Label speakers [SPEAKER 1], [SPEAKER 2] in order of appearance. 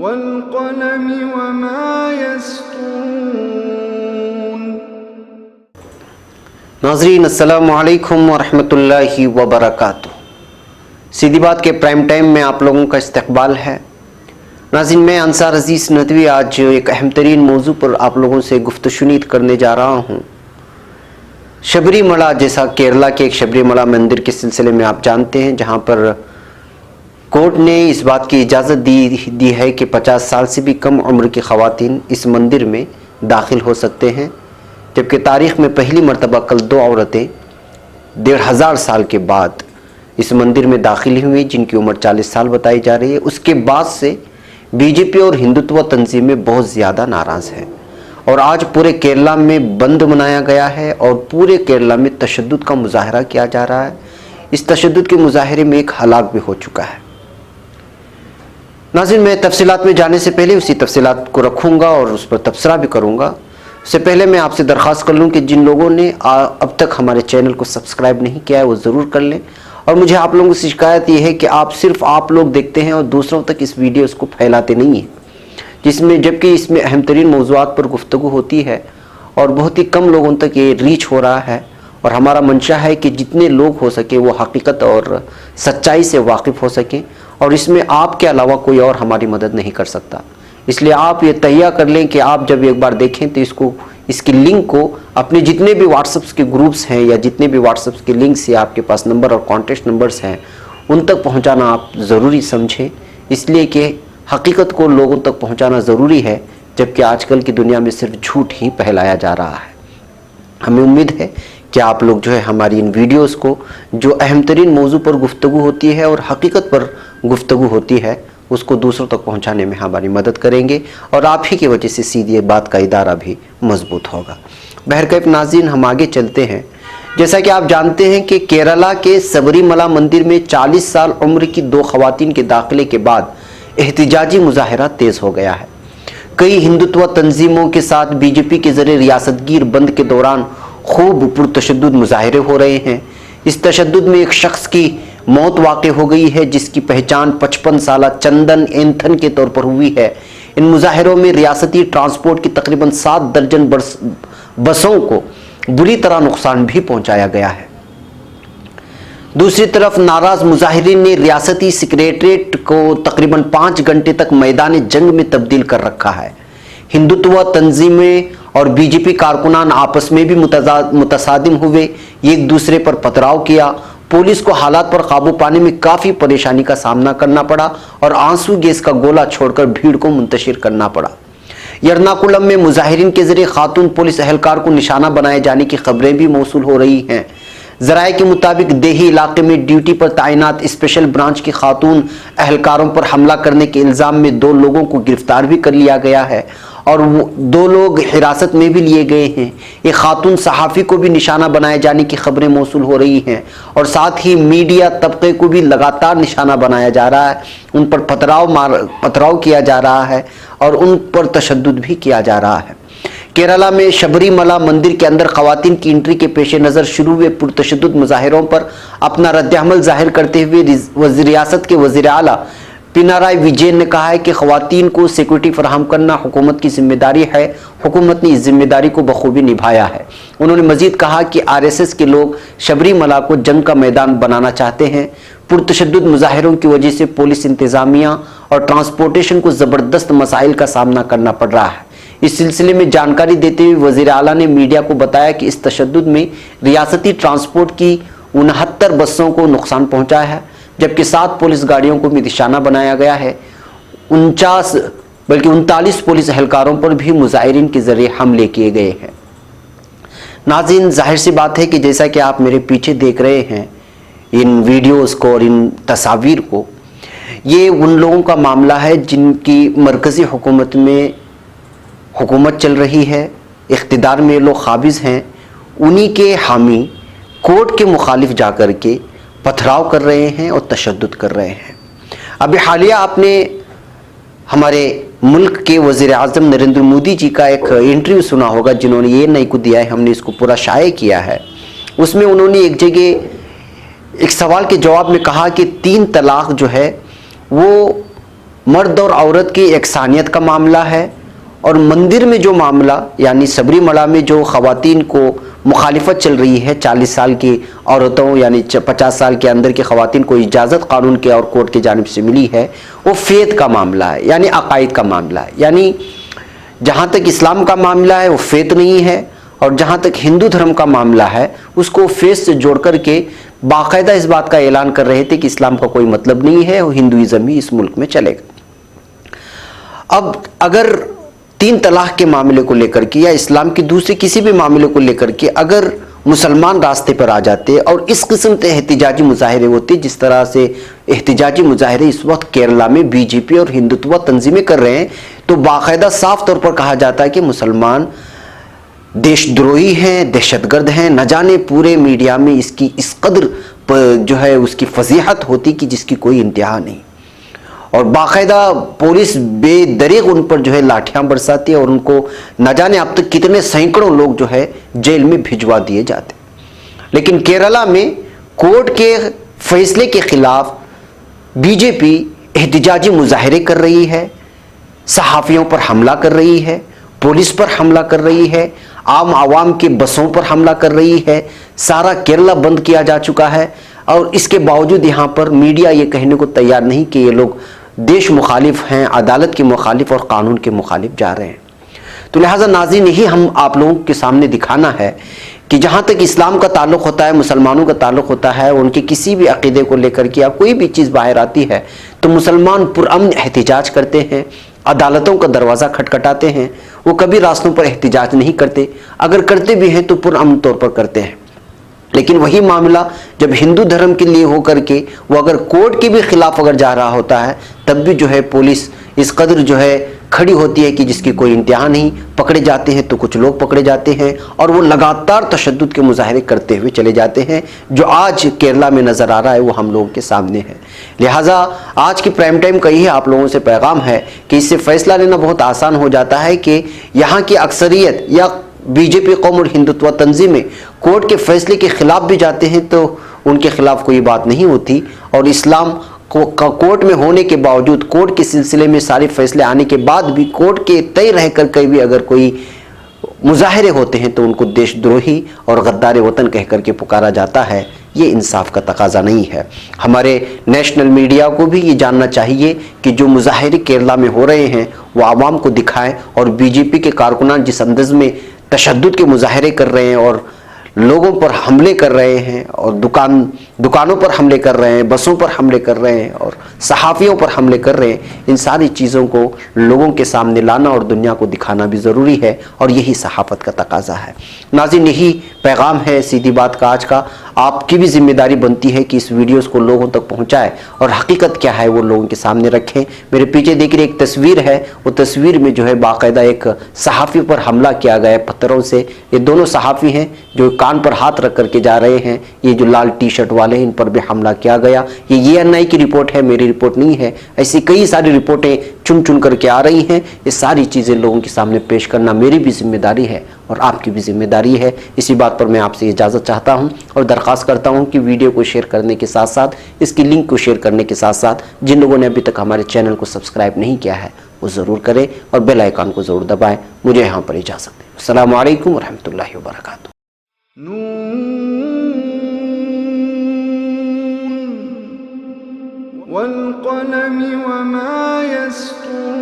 [SPEAKER 1] والقلم وما يسطرون۔
[SPEAKER 2] ناظرین السلام علیکم ورحمۃ اللہ وبرکاتہ۔ سیدھی بات کے پرائم ٹائم میں آپ لوگوں کا استقبال ہے۔ ناظرین میں انصار عزیز ندوی آج ایک اہم ترین موضوع پر آپ لوگوں سے گفت و شنید کرنے جا رہا ہوں۔ شبری ملا، جیسا کیرلا کے ایک شبری ملا مندر کے سلسلے میں آپ جانتے ہیں، جہاں پر کورٹ نے اس بات کی اجازت دی ہے کہ 50 سال سے بھی کم عمر کی خواتین اس مندر میں داخل ہو سکتے ہیں، جبکہ تاریخ میں پہلی مرتبہ کل 2 عورتیں 1500 سال کے بعد اس مندر میں داخل ہوئی، جن کی عمر 40 سال بتائی جا رہی ہے۔ اس کے بعد سے بی جے پی اور ہندوتوا تنظیمیں بہت زیادہ ناراض ہیں، اور آج پورے کیرلا میں بند منایا گیا ہے اور پورے کیرلا میں تشدد کا مظاہرہ کیا جا رہا ہے۔ اس تشدد کے مظاہرے میں ایک ہلاک بھی ہو چکا ہے۔ ناظرین میں تفصیلات میں جانے سے پہلے اسی تفصیلات کو رکھوں گا اور اس پر تبصرہ بھی کروں گا۔ اس سے پہلے میں آپ سے درخواست کر لوں کہ جن لوگوں نے اب تک ہمارے چینل کو سبسکرائب نہیں کیا ہے وہ ضرور کر لیں، اور مجھے آپ لوگوں سے شکایت یہ ہے کہ صرف آپ لوگ دیکھتے ہیں اور دوسروں تک اس ویڈیوز کو پھیلاتے نہیں ہیں، جبکہ اس میں اہم ترین موضوعات پر گفتگو ہوتی ہے اور بہت ہی کم لوگوں تک یہ ریچ ہو رہا ہے، اور ہمارا منشا ہے کہ جتنے لوگ ہو سکے وہ حقیقت اور سچائی سے واقف ہو سکیں، اور اس میں آپ کے علاوہ کوئی اور ہماری مدد نہیں کر سکتا۔ اس لیے آپ یہ تہیہ کر لیں کہ آپ جب ایک بار دیکھیں تو اس کی لنک کو اپنے جتنے بھی واٹس ایپس کے گروپس ہیں یا جتنے بھی واٹس ایپس کے لنکس یا آپ کے پاس نمبر اور کانٹیکٹ نمبرز ہیں ان تک پہنچانا آپ ضروری سمجھیں، اس لیے کہ حقیقت کو لوگوں تک پہنچانا ضروری ہے، جبکہ آج کل کی دنیا میں صرف جھوٹ ہی پھیلایا جا رہا ہے۔ ہمیں امید ہے کہ آپ لوگ ہماری ان ویڈیوز کو، جو اہم ترین موضوع پر گفتگو ہوتی ہے اور حقیقت پر گفتگو ہوتی ہے، اس کو دوسروں تک پہنچانے میں ہماری مدد کریں گے، اور آپ ہی کی وجہ سے سیدھی بات کا ادارہ بھی مضبوط ہوگا۔ بہرکیف ناظرین ہم آگے چلتے ہیں۔ جیسا کہ آپ جانتے ہیں کہ کیرلا کے سبری ملا مندر میں 40 سال عمر کی 2 خواتین کے داخلے کے بعد احتجاجی مظاہرہ تیز ہو گیا ہے۔ کئی ہندوتوا تنظیموں کے ساتھ بی جے پی کے ذریعے ریاست گیر بند کے دوران خوب پرتشدد مظاہرے ہو رہے ہیں۔ اس تشدد میں ایک شخص کی موت واقع ہو گئی ہے، جس کی پہچان 55 سالہ چندن اینتھن کے طور پر ہوئی ہے۔ ان مظاہروں میں ریاستی ٹرانسپورٹ کی تقریباً 7 درجن بسوں کو بری طرح نقصان بھی پہنچایا گیا ہے۔ دوسری طرف ناراض مظاہرین نے ریاستی سیکریٹریٹ کو تقریباً 5 گھنٹے تک میدان جنگ میں تبدیل کر رکھا ہے۔ ہندوتوا تنظیمیں اور بی جے پی کارکنان آپس میں بھی متصادم ہوئے، ایک دوسرے پر پتھراؤ کیا۔ پولیس کو حالات پر قابو پانے میں کافی پریشانی کا سامنا کرنا پڑا اور آنسو گیس کا گولہ چھوڑ کر بھیڑ کو منتشر کرنا پڑا۔ یرناکولم میں مظاہرین کے ذریعے خاتون پولیس اہلکار کو نشانہ بنائے جانے کی خبریں بھی موصول ہو رہی ہیں۔ ذرائع کے مطابق دیہی علاقے میں ڈیوٹی پر تعینات اسپیشل برانچ کی خاتون اہلکاروں پر حملہ کرنے کے الزام میں 2 لوگوں کو گرفتار بھی کر لیا گیا ہے، اور 2 لوگ حراست میں بھی لیے گئے ہیں۔ ایک خاتون صحافی کو بھی نشانہ بنائے جانے کی خبریں موصول ہو رہی ہیں، اور ساتھ ہی میڈیا طبقے کو بھی لگاتار نشانہ بنایا جا رہا ہے، ان پر پتھراؤ کیا جا رہا ہے اور ان پر تشدد بھی کیا جا رہا ہے۔ کیرلا میں شبری ملا مندر کے اندر خواتین کی انٹری کے پیش نظر شروع ہوئے پرتشدد مظاہروں پر اپنا رد عمل ظاہر کرتے ہوئے ریاست کے وزیر اعلیٰ پنارائی وجین نے کہا ہے کہ خواتین کو سیکورٹی فراہم کرنا حکومت کی ذمہ داری ہے، حکومت نے اس ذمہ داری کو بخوبی نبھایا ہے۔ انہوں نے مزید کہا کہ RSS کے لوگ شبری ملا کو جنگ کا میدان بنانا چاہتے ہیں۔ پرتشدد مظاہروں کی وجہ سے پولیس انتظامیہ اور ٹرانسپورٹیشن کو زبردست مسائل کا سامنا کرنا پڑ رہا ہے۔ اس سلسلے میں جانکاری دیتے ہوئے وزیر اعلیٰ نے میڈیا کو بتایا کہ اس تشدد میں ریاستی ٹرانسپورٹ کی 69 بسوں کو نقصان پہنچا ہے، جبکہ 7 پولیس گاڑیوں کو بھی نشانہ بنایا گیا ہے۔ 39 پولیس اہلکاروں پر بھی مظاہرین کے ذریعے حملے کیے گئے ہیں۔ ناظرین ظاہر سی بات ہے کہ جیسا کہ آپ میرے پیچھے دیکھ رہے ہیں ان ویڈیوز کو اور ان تصاویر کو، یہ ان لوگوں کا معاملہ ہے جن کی مرکزی حکومت میں حکومت چل رہی ہے، اقتدار میں لوگ قابض ہیں، انہی کے حامی کورٹ کے مخالف جا کر کے پتھراؤ کر رہے ہیں اور تشدد کر رہے ہیں۔ ابھی حالیہ آپ نے ہمارے ملک کے وزیر اعظم نریندر مودی جی کا ایک انٹرویو سنا ہوگا، جنہوں نے یہ نئی کو دیا ہے، ہم نے اس کو پورا شائع کیا ہے۔ اس میں انہوں نے ایک جگہ ایک سوال کے جواب میں کہا کہ 3 طلاق جو ہے وہ مرد اور عورت کی یکسانیت کا معاملہ ہے، اور مندر میں جو معاملہ یعنی سبری ملا میں جو خواتین کو مخالفت چل رہی ہے، 40 سال کی عورتوں یعنی 50 سال کے اندر کی خواتین کو اجازت قانون کے اور کورٹ کی جانب سے ملی ہے، وہ فیت کا معاملہ ہے، یعنی عقائد کا معاملہ ہے۔ یعنی جہاں تک اسلام کا معاملہ ہے وہ فیت نہیں ہے، اور جہاں تک ہندو دھرم کا معاملہ ہے اس کو فیت سے جوڑ کر کے باقاعدہ اس بات کا اعلان کر رہے تھے کہ اسلام کا کوئی مطلب نہیں ہے، وہ ہندوازم ہی اس ملک میں چلے گا۔ اب اگر 3 طلاق کے معاملے کو لے کر کے یا اسلام کے دوسرے کسی بھی معاملے کو لے کر کے اگر مسلمان راستے پر آ جاتے اور اس قسم کے احتجاجی مظاہرے ہوتے جس طرح سے احتجاجی مظاہرے اس وقت کیرلا میں بی جے پی اور ہندوتوا تنظیمیں کر رہے ہیں، تو باقاعدہ صاف طور پر کہا جاتا ہے کہ مسلمان دیش دروہی ہیں، دہشت گرد ہیں۔ نہ جانے پورے میڈیا میں اس کی اس قدر جو ہے اس کی فضیحت ہوتی کہ جس کی کوئی انتہا نہیں، اور باقاعدہ پولیس بے دریغ ان پر جو ہے لاٹھیاں برساتی ہے، اور ان کو نہ جانے اب تک کتنے سینکڑوں لوگ جو ہے جیل میں بھجوا دیے جاتے۔ لیکن کیرلا میں کورٹ کے فیصلے کے خلاف بی جے پی احتجاجی مظاہرے کر رہی ہے، صحافیوں پر حملہ کر رہی ہے، پولیس پر حملہ کر رہی ہے، عام عوام کی بسوں پر حملہ کر رہی ہے، سارا کیرلا بند کیا جا چکا ہے، اور اس کے باوجود یہاں پر میڈیا یہ کہنے کو تیار نہیں کہ یہ لوگ دیش مخالف ہیں، عدالت کے مخالف اور قانون کے مخالف جا رہے ہیں۔ تو لہٰذا ناظرین یہی ہم آپ لوگوں کے سامنے دکھانا ہے کہ جہاں تک اسلام کا تعلق ہوتا ہے، مسلمانوں کا تعلق ہوتا ہے، ان کے کسی بھی عقیدے کو لے کر کے یا کوئی بھی چیز باہر آتی ہے تو مسلمان پرامن احتجاج کرتے ہیں، عدالتوں کا دروازہ کھٹکھٹاتے ہیں۔ وہ کبھی راستوں پر احتجاج نہیں کرتے، اگر کرتے بھی ہیں تو پرامن طور پر کرتے ہیں۔ لیکن وہی معاملہ جب ہندو دھرم کے لیے ہو کر کے وہ اگر کورٹ کے بھی خلاف اگر جا رہا ہوتا ہے تب بھی جو ہے پولیس اس قدر جو ہے کھڑی ہوتی ہے کہ جس کی کوئی انتہا نہیں۔ پکڑے جاتے ہیں تو کچھ لوگ پکڑے جاتے ہیں، اور وہ لگاتار تشدد کے مظاہرے کرتے ہوئے چلے جاتے ہیں، جو آج کیرلا میں نظر آ رہا ہے وہ ہم لوگوں کے سامنے ہے۔ لہٰذا آج کی پرائم ٹائم کا یہ آپ لوگوں سے پیغام ہے کہ اس سے فیصلہ لینا بہت آسان ہو جاتا ہے کہ یہاں کی اکثریت یا بی جے پی قوم اور ہندوتوا تنظیمیں کورٹ کے فیصلے کے خلاف بھی جاتے ہیں تو ان کے خلاف کوئی بات نہیں ہوتی، اور اسلام کورٹ میں ہونے کے باوجود، کورٹ کے سلسلے میں سارے فیصلے آنے کے بعد بھی کورٹ کے تئیں رہ کر کے بھی اگر کوئی مظاہرے ہوتے ہیں تو ان کو دیش دروہی اور غدار وطن کہہ کر کے پکارا جاتا ہے۔ یہ انصاف کا تقاضا نہیں ہے۔ ہمارے نیشنل میڈیا کو بھی یہ جاننا چاہیے کہ جو مظاہرے کیرلا میں ہو رہے ہیں وہ عوام کو دکھائیں، اور بی جے پی کے کارکنان جس انداز میں تشدد کے مظاہرے کر رہے ہیں اور لوگوں پر حملے کر رہے ہیں، اور دکانوں پر حملے کر رہے ہیں، بسوں پر حملے کر رہے ہیں، اور صحافیوں پر حملے کر رہے ہیں، ان ساری چیزوں کو لوگوں کے سامنے لانا اور دنیا کو دکھانا بھی ضروری ہے، اور یہی صحافت کا تقاضا ہے۔ ناظرین یہی پیغام ہے سیدھی بات کا آج کا۔ آپ کی بھی ذمہ داری بنتی ہے کہ اس ویڈیوز کو لوگوں تک پہنچائے اور حقیقت کیا ہے وہ لوگوں کے سامنے رکھیں۔ میرے پیچھے دیکھ رہے ایک تصویر ہے، وہ تصویر میں جو ہے باقاعدہ ایک صحافی پر حملہ کیا گیا ہے پتھروں سے۔ یہ دونوں صحافی ہیں جو کان پر ہاتھ رکھ کر کے جا رہے ہیں، یہ جو لال ٹی شرٹ والے ہیں ان پر بھی حملہ کیا گیا۔ یہ INI کی رپورٹ ہے، میری رپورٹ نہیں ہے۔ ایسی کئی ساری رپورٹیں چن چن کر کے آ رہی ہیں۔ یہ ساری چیزیں لوگوں کے سامنے پیش کرنا میری بھی ذمہ داری ہے اور آپ کی بھی ذمہ داری ہے۔ اسی بات پر میں آپ سے اجازت چاہتا ہوں اور درخواست کرتا ہوں کہ ویڈیو کو شیئر کرنے کے ساتھ ساتھ اس کی لنک کو شیئر کرنے کے ساتھ ساتھ جن لوگوں نے ابھی تک ہمارے چینل کو سبسکرائب نہیں کیا ہے وہ ضرور کریں اور بیل آئیکن کو ضرور دبائیں۔ مجھے یہاں پر اجازت دیں۔ السلام علیکم ورحمۃ اللہ وبرکاتہ۔
[SPEAKER 1] والقلم وما يسطرون